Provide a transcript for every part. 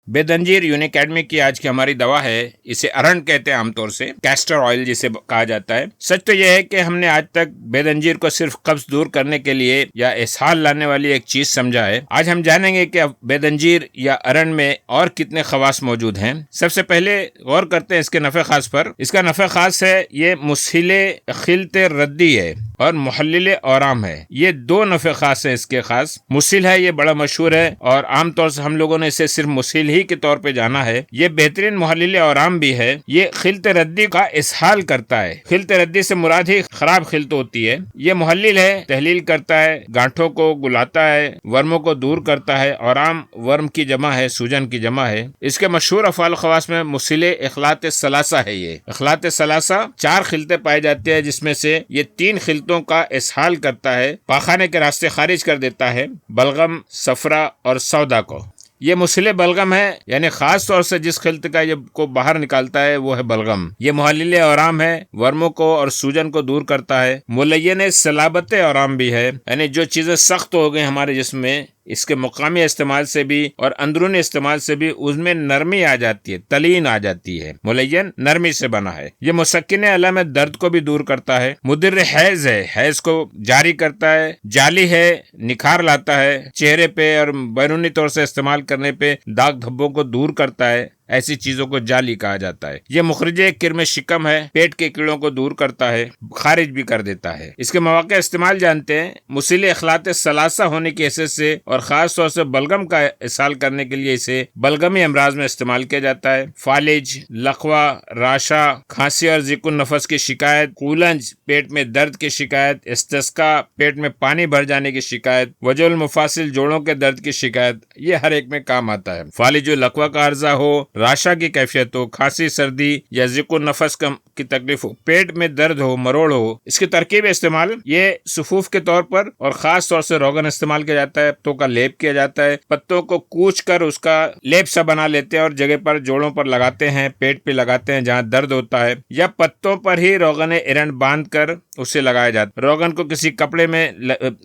बेदंजीर यूनिकैडमी की आज की हमारी दवा है। इसे अरण कहते हैं, आमतौर से कैस्टर ऑयल जिसे कहा जाता है। सच तो यह है कि हमने आज तक बेदंजीर को सिर्फ कब्ज दूर करने के लिए या इसहाल लाने वाली एक चीज समझा है। आज हम जानेंगे कि बेदंजीर या अरण में और कितने खवास मौजूद हैं। सबसे पहले गौर करते हैं इसके नफे खास पर। इसका नफे खास है ये मुस्हिले खिलते रद्दी है और मुहल्लिले औराम है। ये दो नफे खास है इसके। खास मुस्हिल है, ये बड़ा मशहूर है और आमतौर से हम लोगों ने इसे सिर्फ मुस्हिल ही के तौर पे जाना है। ये बेहतरीन मुहल्लिले औराम भी है। ये खिलते रद्दी का इसहाल करता है। खिलते रद्दी से मुराद ही खराब खिलत होती है। ये मुहल्लिल है, तहलील करता है, गांठों को गुलाता है, वर्मों को दूर करता है। औराम वर्म की जमा है, सूजन की जमा है। इसके मशहूर अफाल खवास में मुस्हिले इखलात सलासा है। ये इखलात सलासा 4 खिलते पाए जाते हैं, जिसमें से ये 3 खिलतों का इसहाल करता है, पाखाने के रास्ते खारिज कर देता है, बलगम, सफरा और सौदा को। ये मुस्हिले बलगम है, यानी खास तौर से जिस खिलत का ये को बाहर निकालता है वो है बलगम। ये मुहल्लिले औराम है, वर्मों को और सूजन को दूर करता है। मुलय्यन सलाबत औराम भी है, यानी जो चीजें सख्त हो गई हमारे जिस्म में, इसके मुकामी इस्तेमाल से भी और अंदरूनी इस्तेमाल से भी उसमें नरमी आ जाती है, तलीन आ जाती है। मुलय्यन नरमी से बना है। ये मुसक्किन अलम है, दर्द को भी दूर करता है। मुदिर हैज है, हैज को जारी करता है। जाली है, निखार लाता है। चेहरे पे और बैरूनी तौर से इस्तेमाल करने पे दाग धब्बों को दूर करता है। ऐसी चीजों को जाली कहा जाता है। ये मुखरिजे किरमे शिकम है, पेट के कीड़ों को दूर करता है, खारिज भी कर देता है। इसके मौके इस्तेमाल जानते हैं। मुस्हिल इखलात सलासा होने की हैसियत से और खास तौर से बलगम का इसाल करने के लिए इसे बलगमी अमराज में इस्तेमाल किया जाता है। फालिज, लखवा, राशा, खांसी और जिकुन नफस की शिकायत, कूलंज, पेट में दर्द की शिकायत, इस्तिस्का, पेट में पानी भर जाने की शिकायत, वजुल मुफासिल, जोड़ों के दर्द की शिकायत, ये हर एक में काम आता है। फालिज लखवा का अर्जा हो, राशा की कैफियत हो, खांसी, सर्दी या जिको नफस की तकलीफ हो, पेट में दर्द हो, मरोड़ हो, इसकी तरकीब इस्तेमाल ये सुफूफ के तौर पर और खास तौर से रोगन इस्तेमाल किया जाता है। पत्तों का लेप किया जाता है। पत्तों को कूच कर उसका लेप सा बना लेते हैं और जगह पर जोड़ों पर लगाते हैं, पेट पे लगाते हैं जहाँ दर्द होता है, या पत्तों पर ही रोगन एरंड बांध कर उसे लगाया जाता है। रोगन को किसी कपड़े में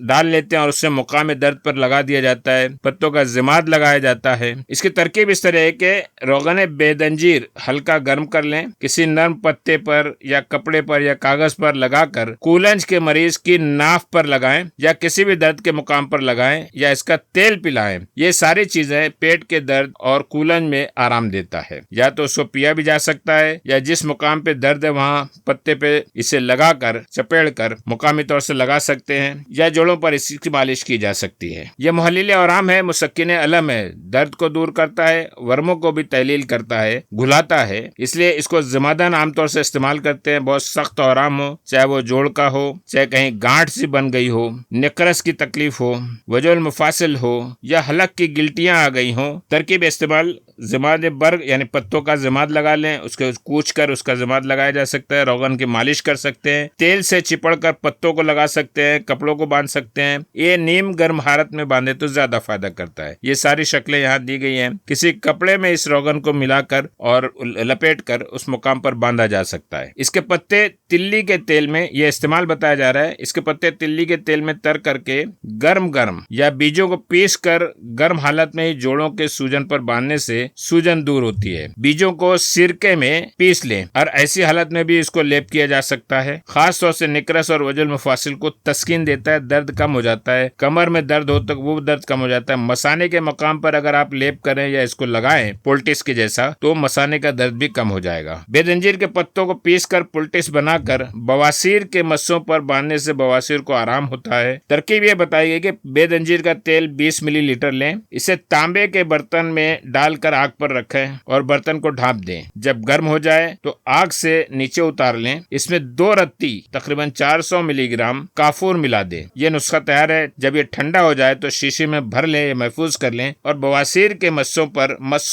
डाल लेते हैं और उससे मुकाम दर्द पर लगा दिया जाता है। पत्तों का जिमाद लगाया जाता है। इसकी तरकीब इस तरह है कि रोगन बेदंजीर हल्का गर्म कर लें, किसी नर्म पत्ते पर या कपड़े पर या कागज पर लगाकर कूलंज के मरीज की नाफ पर लगाएं या किसी भी दर्द के मुकाम पर लगाएं या इसका तेल पिलाएं। ये सारी चीजें पेट के दर्द और कूलंज में आराम देता है। या तो उसको पिया भी जा सकता है या जिस मुकाम पे दर्द है वहाँ पत्ते पे इसे लगाकर चपेड़ कर मुकामी तौर से लगा सकते हैं या जोड़ों पर इसकी मालिश की जा सकती है। यह मुहल्लिल औराम है, मुसक्किन अलम है, दर्द को दूर करता है, वर्मों को भी तहलील करता है, घुलाता है। इसलिए इसको ज़मादान आमतौर से इस्तेमाल करते हैं। बहुत सख्त औराम हो, चाहे वो जोड़ का हो, चाहे कहीं गांठ सी बन गई हो, निकरस की तकलीफ हो, वजुल मुफासिल हो या हलक की गिल्टियां आ गई हो, तरकीब इस्तेमाल ज़माद बर्ग यानी पत्तों का ज़माद लगा लें, उसके कूच कर उसका ज़माद लगाया जा सकता है। रोगन की मालिश कर सकते हैं, तेल से चिपड़ कर पत्तों को लगा सकते हैं, कपड़ों को बांध सकते हैं। ये नीम गर्म हालत में बांधे तो ज्यादा फायदा करता है। ये सारी शक्लें यहाँ दी गई हैं। किसी कपड़े में इस रोगन को मिलाकर और लपेट कर उस मुकाम पर बांधा जा सकता है। इसके पत्ते तिल्ली के तेल में, यह इस्तेमाल बताया जा रहा है, इसके पत्ते तिल्ली के तेल में तर करके गर्म या बीजों को पीस कर गर्म हालत में ही जोड़ों के सूजन पर बांधने से सूजन दूर होती है। बीजों को सिरके में पीस लें और ऐसी हालत में भी इसको लेप किया जा सकता है। खास तौर से निकरस और वजुल मुफासिल को तस्कीन देता है, दर्द कम हो जाता है। कमर में दर्द हो तो वो दर्द कम हो जाता है। मसाने के मकाम पर अगर आप लेप करें या इसको लगाएं पोल्टिस के जैसा, तो मसाने का दर्द भी कम हो जाएगा। बेदंजीर के पत्तों को पीस कर पोल्टिस बनाकर बवासीर के मस्सों पर बांधने से बवासीर को आराम होता है। तरकीब ये बताई गई कि बेदंजीर का तेल 20 मिलीलीटर लें, इसे तांबे के बर्तन में डालकर आग पर रखें और बर्तन को ढांप दें। जब गर्म हो जाए तो आग से नीचे उतार लें। इसमें 2 रत्ती तकरीबन 400 मिलीग्राम काफूर मिला दें। यह नुस्खा तैयार है। जब ये ठंडा हो जाए तो शीशी में भर लें या महफूज कर लें और बवासीर के मस्सों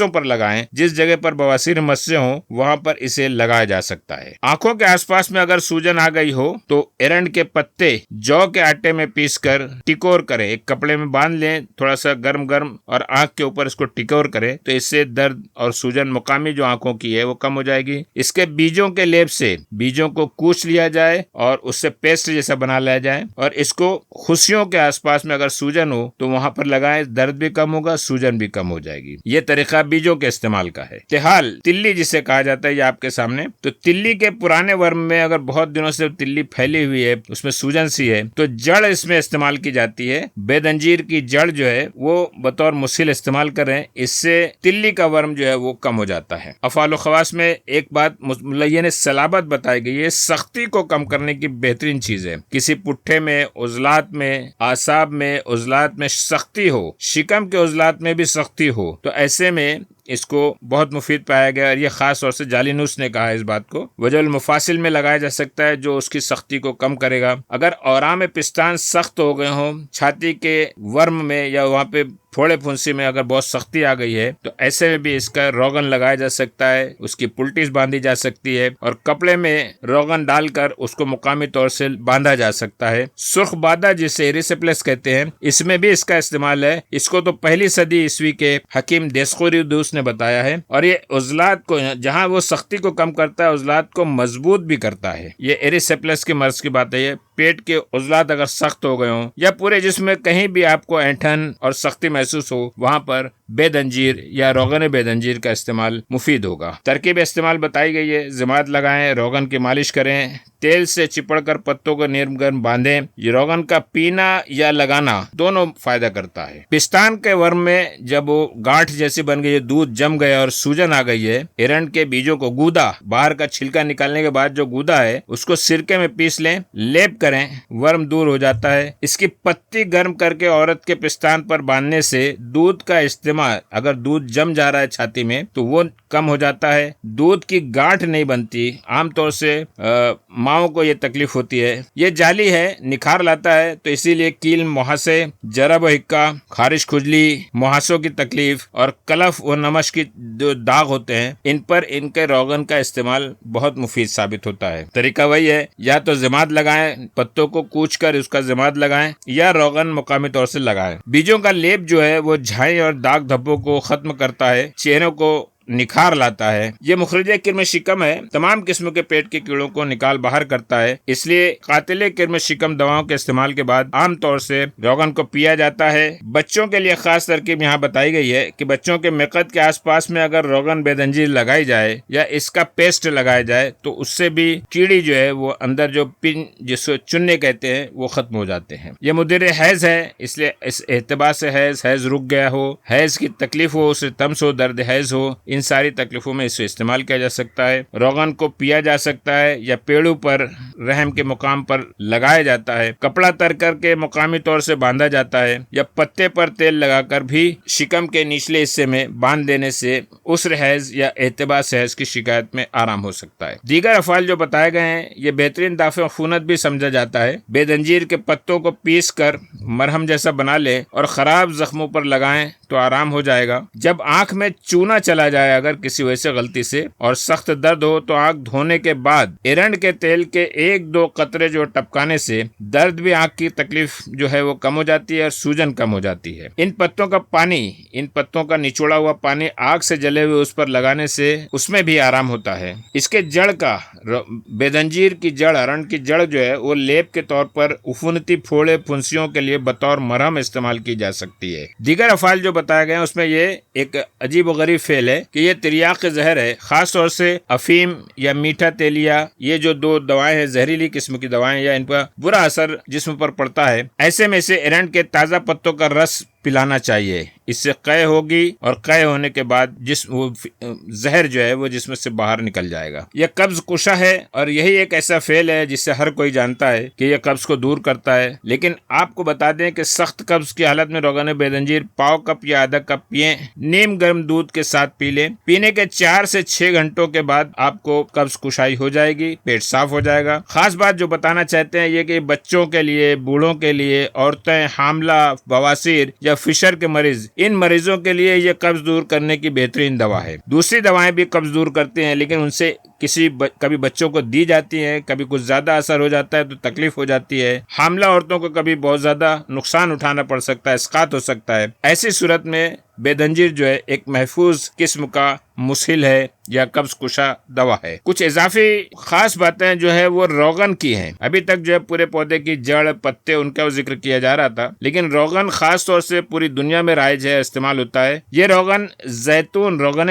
पर लगाएं। जिस जगह पर बवासीर मस्से हो वहां पर इसे लगाया जा सकता है। आंखों के आसपास में अगर सूजन आ गई हो तो एरंड के पत्ते जौ के आटे में पीस कर टिकोर करें, एक कपड़े में बांध लें, थोड़ा सा गर्म और आंख के ऊपर इसको टिकोर करें तो इससे इससे दर्द और सूजन मुकामी जो आंखों की है वो कम हो जाएगी। इसके बीजों के लेप से बीजों को कूच लिया जाए और उससे पेस्ट जैसा बना लिया जाए और इसको खुशियों के आसपास में अगर सूजन हो तो वहां पर लगाएं, दर्द भी कम होगा, सूजन भी कम हो जाएगी। ये तरीका बीजों के इस्तेमाल का है। तिहाल, तिल्ली जिसे कहा जाता है, ये आपके सामने। तो तिल्ली के पुराने वर्म में अगर बहुत दिनों से तिल्ली फैली हुई है, उसमें सूजन सी है, तो जड़ इसमें इस्तेमाल की जाती है। बेदंजीर की जड़ जो है वो बतौर मुसिल इस्तेमाल करें, इससे तिल्ली का वर्म जो है वो कम हो जाता है। अफाल खवास में एक बात मुलय्यन ने सलाबत बताई गई है, सख्ती को कम करने की बेहतरीन चीज है। किसी पुट्ठे में, उजलात में, आसाब में, उजलात में सख्ती हो, शिकम के उजलात में भी सख्ती हो, तो ऐसे में इसको बहुत मुफीद पाया गया। और ये खास तौर से जालिनूस ने कहा है इस बात को। वजल मुफासिल में लगाया जा सकता है जो उसकी सख्ती को कम करेगा। अगर औराम पिस्तान सख्त हो गए हों, छाती के वर्म में या वहाँ पे फोड़े फुंसी में अगर बहुत सख्ती आ गई है, तो ऐसे में भी इसका रोगन लगाया जा सकता है, उसकी पुल्टीज बांधी जा सकती है और कपड़े में रोगन डालकर उसको मुकामी तौर से बांधा जा सकता है। सुर्ख बादा जिसे एरिसेप्लेस कहते हैं, इसमें भी इसका इस्तेमाल है। इसको तो पहली सदी ईस्वी के हकीम देस्कोरिदूस ने बताया है और ये उजलात को, जहाँ वो सख्ती को कम करता है, उजलात को मजबूत भी करता है। ये एरिसेप्लेस के मर्ज की बात है। ये पेट के उजलात अगर सख्त हो गए हों या पूरे जिस्म में कहीं भी आपको ऐंठन और सख्ती महसूस हो, वहां पर बेदंजीर या रोगन बेदंजीर का इस्तेमाल मुफीद होगा। तरकीब इस्तेमाल बताई गई है। ज़मात लगाएं, रोगन की मालिश करें, तेल से चिपड़कर पत्तों को निर्म गर्म बांधें। ये रोगन का पीना या लगाना दोनों फायदा करता है। पिस्तान के वर्म में जब वो गांठ जैसी बन गई है, दूध जम गया और सूजन आ गई है, एरंड के बीजों को गूदा, बाहर का छिलका निकालने के बाद जो गूदा है उसको सिरके में पीस लें, लेप करें, वर्म दूर हो जाता है। इसकी पत्ती गर्म करके औरत के पिस्तान पर बांधने से दूध का इस्तेमाल, अगर दूध जम जा रहा है छाती में तो वो कम हो जाता है। दूध की गांठ नहीं बनती। आमतौर से माओ को ये तकलीफ होती है। ये जाली है, निखार लाता है, तो इसीलिए कील, मुहासे, जरब हिक्का, खारिश, खुजली, मुहासों की तकलीफ और कलफ और नमश की जो दाग होते हैं, इन पर इनके रोगन का इस्तेमाल बहुत मुफीद साबित होता है। तरीका वही है, या तो ज़मात लगाएं, पत्तों को कूच कर उसका ज़मात लगाएं, या रोगन मुकामी तौर से लगाएं। बीजों का लेप जो है वो झाई और दाग धब्बों को खत्म करता है, चेहरों को निखार लाता है। ये मुखरजे किर्म शिकम है, तमाम किस्म के पेट के कीड़ों को निकाल बाहर करता है। इसलिए कातिले किर्म शिकम दवाओं के इस्तेमाल के बाद आम तौर से रोगन को पिया जाता है। बच्चों के लिए खास तरकीब यहाँ बताई गई है कि बच्चों के मिकत के आसपास में अगर रोगन बेदंजीर लगाई जाए या इसका पेस्ट लगाया जाए तो उससे भी कीड़ी जो है वो अंदर जो पिन, जिसको चुनने कहते हैं, वो खत्म हो जाते हैं। ये मुदीर हैज है, इसलिए इस एतबार से हैज रुक गया हो, हैज की तकलीफ हो, उसे तमस हो, दर्द हैज हो, इन सारी तकलीफों में इसे इस्तेमाल किया जा सकता है। रोगन को पिया जा सकता है या पेड़ों पर रहम के मुकाम पर लगाया जाता है। कपड़ा तर करके मुकामी तौर से बांधा जाता है या पत्ते पर तेल लगाकर भी शिकम के निचले हिस्से में बांध देने से उस्र हैज या एहतिबास हैज की शिकायत में आराम हो सकता है। दीगर अफाल जो बताए गए हैं ये बेहतरीन दाफे खूनत भी समझा जाता है। बेदंजीर के पत्तों को पीस कर मरहम जैसा बना ले और खराब जख्मों पर लगाएं तो आराम हो जाएगा। जब आंख में चूना चला जाए अगर किसी वजह से गलती से और सख्त दर्द हो तो आंख धोने के बाद एरंड के तेल के 1-2 कतरे जो टपकाने से दर्द भी, आंख की तकलीफ जो है वो कम हो जाती है और सूजन कम हो जाती है। इन पत्तों का पानी, इन पत्तों का निचोड़ा हुआ पानी आग से जले हुए उस पर लगाने से उसमें भी आराम होता है। इसके जड़ का, बेदंजीर की जड़, अरंड की जड़ जो है वो लेप के तौर पर उफुनती, फोड़े, फुंसियों के लिए बतौर मरहम इस्तेमाल की जा सकती है। दीगर अफाल जो बताए गए उसमें ये एक अजीब व गरीब फेल है कि ये तिरियाक जहर है। खास तौर से अफीम या मीठा तेलिया, ये जो 2 दवाएं हैं, जहरीली किस्म की दवाएं, या इन पर बुरा असर जिस्म पर पड़ता है, ऐसे में से एरंड के ताज़ा पत्तों का रस पिलाना चाहिए। इससे क़य होगी और क़य होने के बाद वो जहर जो है वो जिस्म से बाहर निकल जाएगा। यह कब्ज कुशा है और यही एक ऐसा फेल है जिससे हर कोई जानता है कि यह कब्ज को दूर करता है। लेकिन आपको बता दें कि सख्त कब्ज की हालत में रोगन बेदंजीर पाव कप या आधा कप पिए, नीम गर्म दूध के साथ पी लें। पीने के 4 से 6 घंटों के बाद आपको कब्ज कुशाई हो जाएगी, पेट साफ हो जाएगा। खास बात जो बताना चाहते हैं ये कि बच्चों के लिए, बूढ़ों के लिए, औरतें, हामला, बवासीर या फिशर के मरीज, इन मरीजों के लिए ये कब्ज दूर करने की बेहतरीन दवा है। दूसरी दवाएं भी कब्ज दूर करती हैं लेकिन उनसे कभी बच्चों को दी जाती हैं, कभी कुछ ज्यादा असर हो जाता है तो तकलीफ हो जाती है। हामला औरतों को कभी बहुत ज्यादा नुकसान उठाना पड़ सकता है, इस्कात हो सकता है। ऐसी सूरत में बेदंजीर जो है एक महफूज किस्म का मुस्हिल है या कब्ज कुशा दवा है। कुछ इजाफी खास बातें जो है वो रोगन की हैं। अभी तक जो है पूरे पौधे की जड़, पत्ते, उनका जिक्र किया जा रहा था, लेकिन रोगन खास तौर से पूरी दुनिया में राइज है, इस्तेमाल होता है। ये रोगन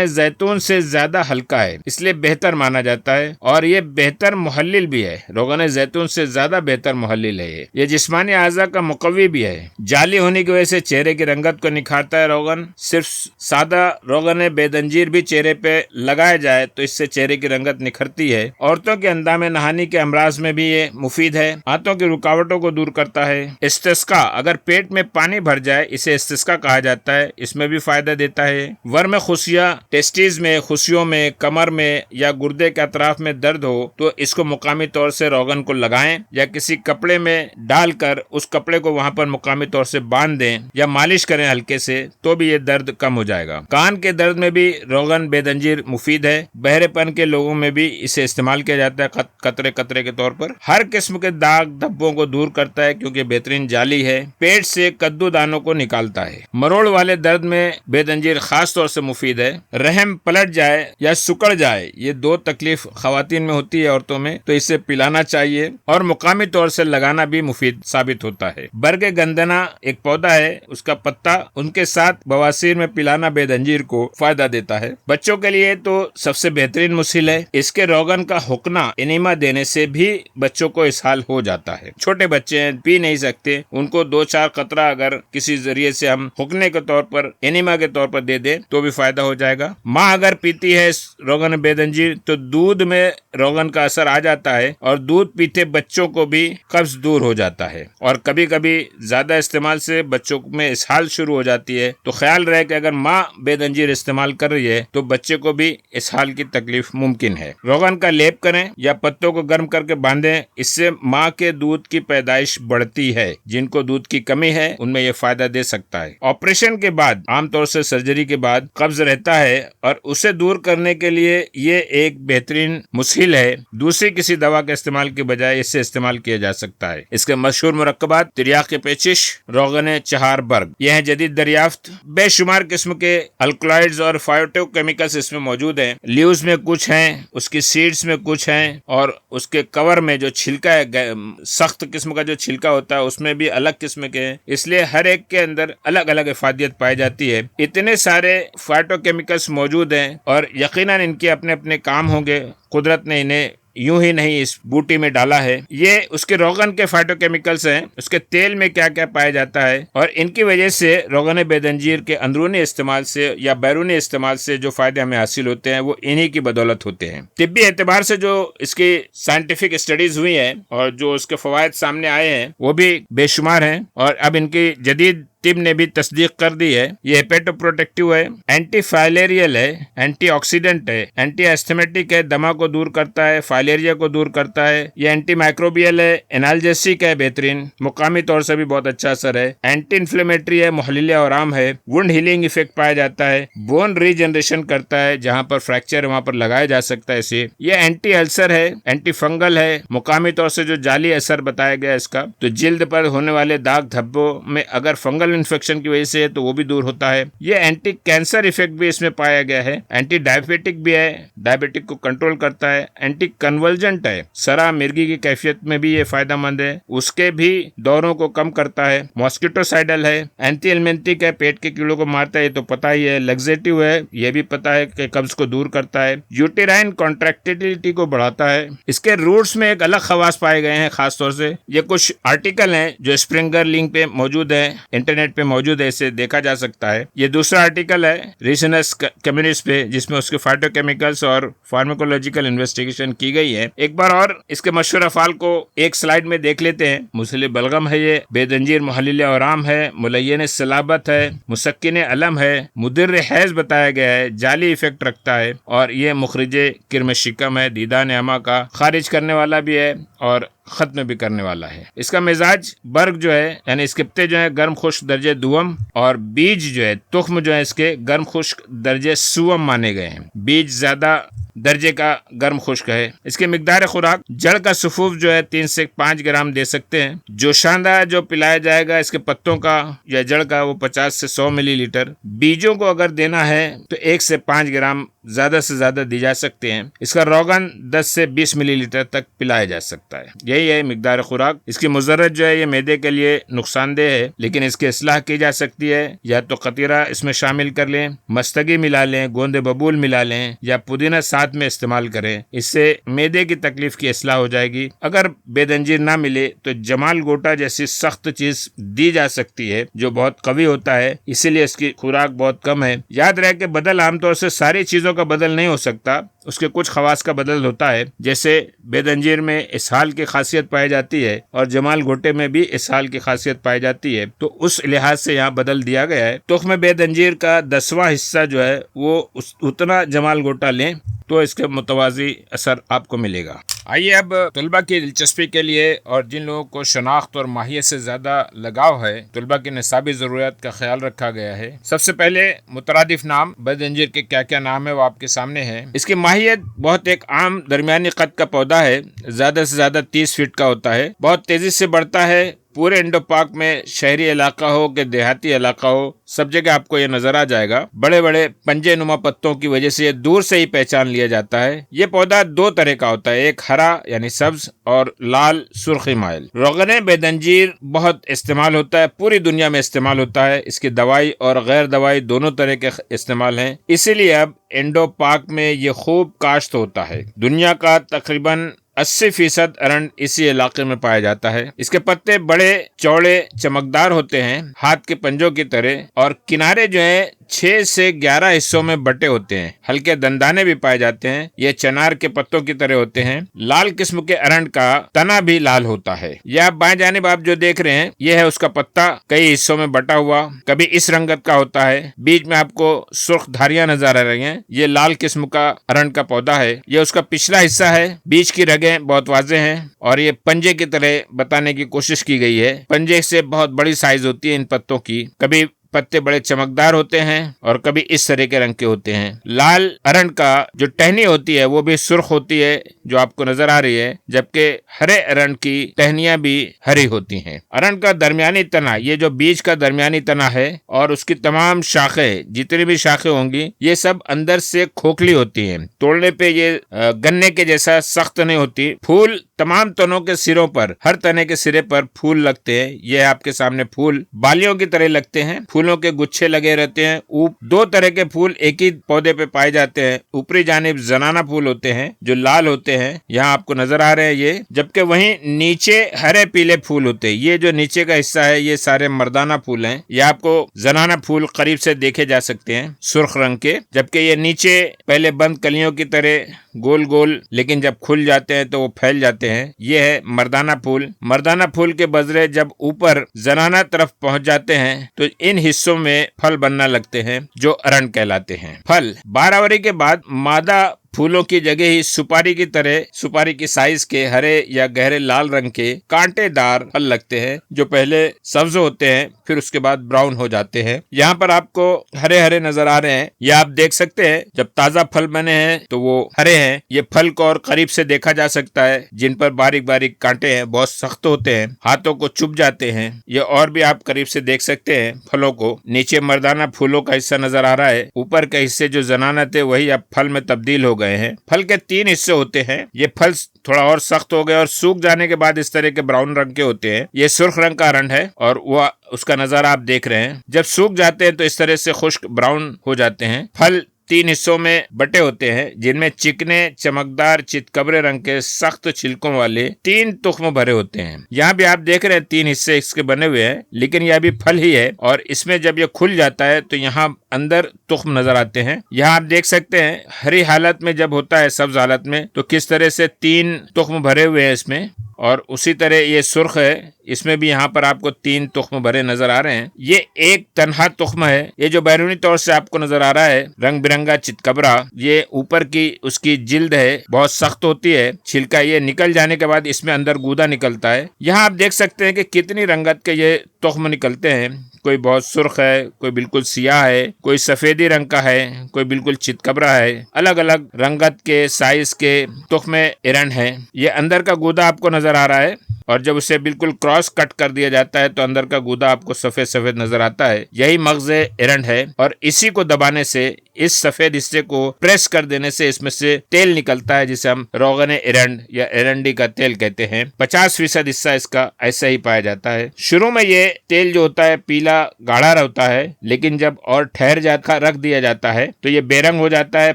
जैतून से ज्यादा हल्का है, इसलिए बेहतर माना जाता है और ये बेहतर मुहल्लिल भी है। रोगन जैतून से ज्यादा बेहतर मुहल्लिल है ये जिस्मानी आज़ा का मुकव्वी भी है। जाली होने की वजह से चेहरे की रंगत को निखारता है। रोगन सिर्फ सादा रोगन बेदंजीर भी चेहरे पे लगाया जाए तो इससे चेहरे की रंगत निखरती है। औरतों के अंदामे नहानी के अमराज में भी ये मुफीद है। आंतों की रुकावटों को दूर करता है। इस्तिस्का, अगर पेट में पानी भर जाए इसे इस्तिस्का कहा जाता है, इसमें भी फायदा देता है। वर्म खुशिया, टेस्टिस में, खुशियों में, कमर में या गुर्दे के अतराफ में दर्द हो तो इसको मुकामी तौर से रोगन को लगाएं या किसी कपड़े में डालकर उस कपड़े को वहां पर मुकामी तौर से बांध दें या मालिश करें हल्के से, तो भी ये दर्द कम हो जाएगा। कान के दर्द में भी रोगन बेदंजीर मुफीद है। बहरेपन के लोगों में भी इसे इस्तेमाल किया जाता है कतरे कतरे के तौर पर। हर किस्म के दाग धब्बों को दूर करता है क्योंकि बेहतरीन जाली है। पेट से कद्दू दानों को निकालता है। मरोड़ वाले दर्द में बेदंजीर खास तौर से मुफीद है। रहम पलट जाए या सुकड़ जाए, ये दो तकलीफ खवातीन में होती है, औरतों में, तो इसे पिलाना चाहिए और मुकामी तौर से लगाना भी मुफीद साबित होता है। बरगे गंदना एक पौधा है, उसका पत्ता उनके साथ बवासीर में पिलाना बेदंजीर को फायदा देता है। बच्चों के लिए तो सबसे बेहतरीन मुस्हिल है। इसके रोगन का हुक्ना एनीमा देने से भी बच्चों को इसहाल हो जाता है। छोटे बच्चे हैं, पी नहीं सकते, उनको 2-4 कतरा अगर किसी जरिए से हम हुक्ने के तौर पर, एनीमा के तौर पर दे दे तो भी फायदा हो जाएगा। माँ अगर पीती है रोगन बेदंजीर तो दूध में रोगन का असर आ जाता है और दूध पीते बच्चों को भी कब्ज दूर हो जाता है। और कभी कभी ज्यादा इस्तेमाल से बच्चों में इसहाल शुरू हो जाती है, तो ख्याल रहे कि अगर माँ बेदंजीर इस्तेमाल कर रही है तो बच्चे को भी इसहाल की तकलीफ मुमकिन है। रोगन का लेप करें या पत्तों को गर्म करके बांधें, इससे माँ के दूध की पैदाइश बढ़ती है। जिनको दूध की कमी है उनमें यह फायदा दे सकता है। ऑपरेशन के बाद, आमतौर से सर्जरी के बाद कब्ज रहता है और उसे दूर करने के लिए ये एक बेहतरीन मुस्हिल है। दूसरी किसी दवा के इस्तेमाल के बजाय इससे इस्तेमाल किया जा सकता है। इसके मशहूर मुरक्कबात तिर्याक पेचिश, रोगन चहार बर्ग, यह है जदीद दरियाफ्त। बेशुमार किस्म के अल्कलॉइड्स और फाइटोकेमिकल्स इसमें मौजूद हैं। लीव्स में कुछ हैं, उसकी सीड्स में कुछ हैं और उसके कवर में जो छिलका है, सख्त किस्म का जो छिलका होता है, उसमें भी अलग किस्म के हैं। इसलिए हर एक के अंदर अलग अलग इफादियत पाई जाती है। इतने सारे फाइटोकेमिकल्स मौजूद हैं और यकीनन इनके अपने अपने काम होंगे। कुदरत ने इन्हें यूं ही नहीं इस बूटी में डाला है। ये उसके रोगन के फाइटोकेमिकल्स हैं। उसके तेल में क्या क्या पाया जाता है और इनकी वजह से रोगन बेदंजीर के अंदरूनी इस्तेमाल से या बैरूनी इस्तेमाल से जो फायदे हमें हासिल होते हैं वो इन्हीं की बदौलत होते हैं। तिब्बी एतबार से जो इसकी साइंटिफिक स्टडीज हुई हैं और जो उसके फवायद सामने आए हैं वो भी बेशुमार हैं और अब इनकी जदीद टिब ने भी तस्दीक कर दी है। ये हेपेटोप्रोटेक्टिव है, एंटी फाइलेरियल है, एंटीऑक्सीडेंट है, एंटी एस्थमेटिक है, दमा को दूर करता है, फाइलेरिया को दूर करता है। ये एंटी माइक्रोबियल है, एनाल्जेसिक है, बेहतरीन, मुकामी तौर से भी बहुत अच्छा असर है, एंटी इन्फ्लेमेटरी है, मुहल्लिल आराम है, वुंड हीलिंग इफेक्ट पाया जाता है, बोन रीजनरेशन करता है, जहाँ पर फ्रैक्चर है वहाँ पर लगाया जा सकता है इसे। ये एंटी अल्सर है, एंटी फंगल है, मुकामी तौर से जो जाली असर बताया गया इसका, तो जिल्द पर होने वाले दाग धब्बों में अगर फंगल इन्फेक्शन की वजह से है तो वो भी दूर होता है। ये एंटी कैंसर इफेक्ट भी इसमें पाया गया है। एंटी डायबिटिक भी है, डायबिटिक को कंट्रोल करता है, एंटी कन्वर्जेंट है, सरा मिर्गी की कैफियत में भी ये फायदेमंद है, उसके भी दौरों को कम करता है, मॉस्किटोसाइडल है, एंटी एलिमेंटिक है, पेट के कीड़ों को मारता है, ये तो पता ही है, लग्जेटिव है, ये भी पता है कि कब्ज को दूर करता है, यूटेराइन कॉन्ट्रैक्टिलिटी को बढ़ाता है। इसके रूट्स में एक अलग खवास पाए गए हैं, खास तौर से ये कुछ आर्टिकल हैं जो स्प्रिंगर लिंक पे मौजूद है, इंटरनेट पे मौजूद है, इसे देखा जा सकता है। ये दूसरा आर्टिकल है रीजनस कम्युनिस्ट पे, जिसमें उसके फाइटोकेमिकल्स और फार्माकोलॉजिकल इन्वेस्टिगेशन की गई है। एक बार और इसके मशहूर अफाल को एक स्लाइड में देख लेते हैं। मुस्लिम बलगम है, ये बेदंजीर मुहल्लिल आराम है, मुलय्यन सलाबत है, मुसक्किन अलम है, मुदिर हैज बताया गया है, जाली इफेक्ट रखता है और ये मुखरिजे किरम शिकम है, दीदान अमा का खारिज करने वाला भी है और खत्म भी करने वाला है। इसका मिजाज बर्ग जो है यानी इसके पत्ते जो है गर्म खुश्क दर्जे दुवम और बीज जो है तुख्म जो है इसके गर्म खुश्क दर्जे सुवम माने गए हैं। बीज ज्यादा दर्जे का गर्म खुश्क है। इसकी मिकदार खुराक जड़ का सुफूफ जो है 3 से 5 ग्राम दे सकते हैं। जोशांदा जो पिलाया जाएगा इसके पत्तों का या जड़ का वो 50 से 100 मिलीलीटर। बीजों को अगर देना है तो 1 से 5 ग्राम ज्यादा से ज्यादा दी जा सकते हैं। इसका रोगन 10 से 20 मिलीलीटर तक पिलाया जा सकता है। यही है मिकदार खुराक। इसकी मुजर्रत जो है ये मैदे के लिए नुकसानदेह है, लेकिन इसकी इस्लाह की जा सकती है। या तो कतीरा इसमें शामिल कर लें, मस्तगी मिला लें, गोंदे बबूल मिला लें या पुदीना साथ में इस्तेमाल करें। इससे मैदे की तकलीफ की इस्लाह हो जाएगी। अगर बेदंजीर ना मिले तो जमाल गोटा जैसी सख्त चीज दी जा सकती है जो बहुत कवी होता है, इसीलिए इसकी खुराक बहुत कम है। याद रहे कि बदल आमतौर से सारी चीजों का बदल नहीं हो सकता, उसके कुछ खवास का बदल होता है। जैसे बेदंजीर में इसहाल की खासियत पाई जाती है और जमाल घोटे में भी इसहाल की खासियत पाई जाती है, तो उस लिहाज से यहाँ बदल दिया गया है। तुख्म बेदंजीर का 10वां हिस्सा जो है वो उतना जमाल घोटा लें तो इसके मुतवाजी असर आपको मिलेगा। आइए अब तलबा की दिलचस्पी के लिए और जिन लोगों को शनाख्त और माहियत से ज्यादा लगाव है, तलबा की निसाबी जरूरियात का ख्याल रखा गया है। सबसे पहले मुतरादिफ नाम बेदंजीर के क्या क्या नाम है वो आपके सामने है। इसकी माहियत बहुत एक आम दरमियानी कद का पौधा है, ज्यादा से ज्यादा 30 फीट का होता है, बहुत तेजी से बढ़ता है। पूरे इंडो पाक में शहरी इलाका हो कि देहाती इलाका हो, सब जगह आपको ये नजर आ जाएगा। बड़े बड़े पंजे नुमा पत्तों की वजह से ये दूर से ही पहचान लिया जाता है। ये पौधा 2 तरह का होता है, एक हरा यानी सब्ज और लाल सुर्खी माइल। रोगन बेदंजीर बहुत इस्तेमाल होता है, पूरी दुनिया में इस्तेमाल होता है। इसकी दवाई और गैर दवाई दोनों तरह के इस्तेमाल हैं, इसीलिए अब इंडो पाक में ये खूब काश्त होता है। दुनिया का तकरीबन 80% अरंड इसी इलाके में पाया जाता है। इसके पत्ते बड़े चौड़े चमकदार होते हैं, हाथ के पंजों की तरह, और किनारे जो है 6 से 11 हिस्सों में बटे होते हैं। हल्के दंदाने भी पाए जाते हैं। ये चनार के पत्तों की तरह होते हैं। लाल किस्म के अरंड का तना भी लाल होता है। यह बाएं जानिब आप जो देख रहे हैं यह है उसका पत्ता, कई हिस्सों में बटा हुआ, कभी इस रंगत का होता है। बीच में आपको सुर्ख धारियां नजर आ रही हैं। ये लाल किस्म का अरंड का पौधा है। यह उसका पिछला हिस्सा है। बीच की रगें बहुत वाज़ेह हैं और ये पंजे की तरह बताने की कोशिश की गई है। पंजे से बहुत बड़ी साइज होती है इन पत्तों की। कभी पत्ते बड़े चमकदार होते हैं और कभी इस तरह के रंग के होते हैं। लाल अरंड का जो टहनी होती है वो भी सुर्ख होती है जो आपको नजर आ रही है, जबकि हरे अरंड की टहनियां भी हरी होती हैं। अरंड का दरमियानी तना, ये जो बीज का दरमियानी तना है और उसकी तमाम शाखें, जितनी भी शाखें होंगी, ये सब अंदर से खोखली होती हैं। तोड़ने पे ये गन्ने के जैसा सख्त नहीं होती। फूल तमाम तनों के सिरों पर, हर तने के सिरे पर फूल लगते हैं। यह आपके सामने फूल बालियों की तरह लगते हैं। फूलों के गुच्छे लगे रहते हैं। 2 तरह के फूल एक ही पौधे पे पाए जाते हैं। ऊपरी जानिब जनाना फूल होते हैं जो लाल होते हैं, यहाँ आपको नजर आ रहे हैं ये, जबकि वहीं नीचे हरे पीले फूल होते हैं। ये जो नीचे का हिस्सा है ये सारे मर्दाना फूल हैं। ये आपको जनाना फूल करीब से देखे जा सकते हैं, सुर्ख रंग के, जबकि ये नीचे पहले बंद कलियों की तरह गोल गोल, लेकिन जब खुल जाते हैं तो वो फैल जाते हैं। ये है मर्दाना फूल। मर्दाना फूल के बजरे जब ऊपर जनाना तरफ पहुंच जाते हैं तो इन हिस्सों में फल बनना लगते हैं जो अरंड कहलाते हैं। फल 12 वरी के बाद मादा फूलों की जगह ही सुपारी की तरह, सुपारी की साइज के हरे या गहरे लाल रंग के कांटेदार फल लगते हैं जो पहले सब्ज होते हैं फिर उसके बाद ब्राउन हो जाते हैं। यहाँ पर आपको हरे हरे नजर आ रहे हैं। ये आप देख सकते हैं जब ताजा फल बने हैं तो वो हरे हैं। ये फल को और करीब से देखा जा सकता है, जिन पर बारीक बारीक कांटे हैं, बहुत सख्त होते हैं, हाथों को चुभ जाते हैं। ये और भी आप करीब से देख सकते हैं फलों को। नीचे मर्दाना फूलों का हिस्सा नजर आ रहा है। ऊपर के हिस्से जो जनाना थे वही अब फल में तब्दील हो गए हैं। फल के 3 हिस्से होते हैं। ये फल थोड़ा और सख्त हो गए और सूख जाने के बाद इस तरह के ब्राउन रंग के होते हैं। ये सुर्ख रंग का अरंड है और वह उसका नजारा आप देख रहे हैं। जब सूख जाते हैं तो इस तरह से खुश्क ब्राउन हो जाते हैं। फल 3 हिस्सों में बटे होते हैं जिनमें चिकने चमकदार चितकबरे रंग के सख्त छिलकों वाले 3 तुख्म भरे होते हैं। यहाँ भी आप देख रहे हैं 3 हिस्से इसके बने हुए हैं, लेकिन यह भी फल ही है और इसमें जब ये खुल जाता है तो यहाँ अंदर तुख्म नजर आते हैं। यहाँ आप देख सकते हैं हरी हालत में जब होता है सब्ज हालत में तो किस तरह से 3 तुख्म भरे हुए हैं इसमें, और उसी तरह ये सुर्ख है, इसमें भी यहाँ पर आपको 3 तुख्म भरे नजर आ रहे हैं। ये एक तन्हा तुख्म है। ये जो बैरूनी तौर से आपको नजर आ रहा है रंग बिरंगा चितकबरा, ये ऊपर की उसकी जिल्द है, बहुत सख्त होती है। छिलका ये निकल जाने के बाद इसमें अंदर गूदा निकलता है। यहाँ आप देख सकते हैं कि कितनी रंगत के ये तुख्म निकलते हैं। कोई बहुत सुर्ख है, कोई बिल्कुल सियाह है, कोई सफेदी रंग का है, कोई बिल्कुल चितकबरा है। अलग अलग रंगत के, साइज के तुख्मे एरंड है। ये अंदर का गूदा आपको नजर आ रहा है और जब उसे बिल्कुल क्रॉस कट कर दिया जाता है तो अंदर का गूदा आपको सफेद सफेद नजर आता है। यही मगज़े एरंड है और इसी को दबाने से, इस सफेद हिस्से को प्रेस कर देने से इसमें से तेल निकलता है, जिसे हम रोगन एरंड या एरंडी का तेल कहते हैं। 50% हिस्सा इसका ऐसा ही पाया जाता है। शुरू में ये तेल जो होता है पीला गाढ़ा होता है, लेकिन जब और ठहर जाता, रख दिया जाता है तो ये बेरंग हो जाता है,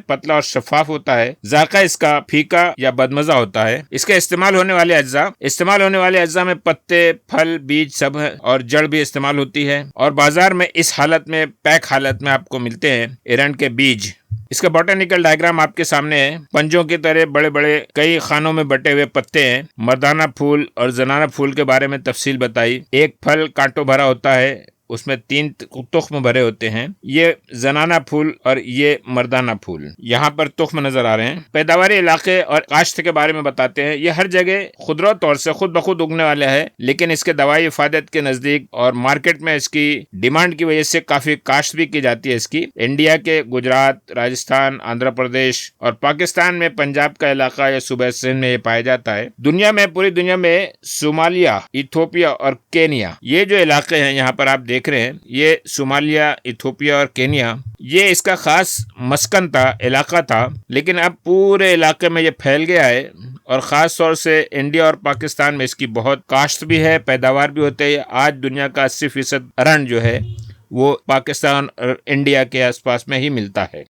पतला और शफाफ होता है। जायका इसका फीका या बदमजा होता है। इसके इस्तेमाल होने वाले अज्जा में पत्ते, फल, बीज सब है और जड़ भी इस्तेमाल होती है और बाजार में इस हालत में, पैक हालत में आपको मिलते हैं एरंड के बीज। इसका बॉटनिकल डायग्राम आपके सामने है। पंजों की तरह बड़े बड़े कई खानों में बटे हुए पत्ते हैं। मर्दाना फूल और जनाना फूल के बारे में तफसील बताई। एक फल कांटों भरा होता है, उसमें 3 तुख्म भरे होते हैं। ये जनाना फूल और ये मर्दाना फूल। यहाँ पर तुख्म नजर आ रहे हैं। पैदावारी इलाके और काश्त के बारे में बताते हैं। ये हर जगह खुदरा तौर से खुद ब खुद उगने वाला है, लेकिन इसके दवाई इफादत के नजदीक और मार्केट में इसकी डिमांड की वजह से काफी काश्त भी की जाती है इसकी। इंडिया के गुजरात, राजस्थान, आंध्र प्रदेश और पाकिस्तान में पंजाब का इलाका या सूबा सिंध में ये पाया जाता है। पूरी दुनिया में सोमालिया, इथोपिया और केनिया, ये जो इलाके हैं यहाँ पर आप देख रहे हैं, ये सोमालिया, इथोपिया और केनिया, ये इसका खास मस्कन था, इलाका था, लेकिन अब पूरे इलाके में ये फैल गया है और ख़ास तौर से इंडिया और पाकिस्तान में इसकी बहुत काश्त भी है, पैदावार भी होते हैं। आज दुनिया का 80% अरंड जो है वो पाकिस्तान और इंडिया के आसपास में ही मिलता है।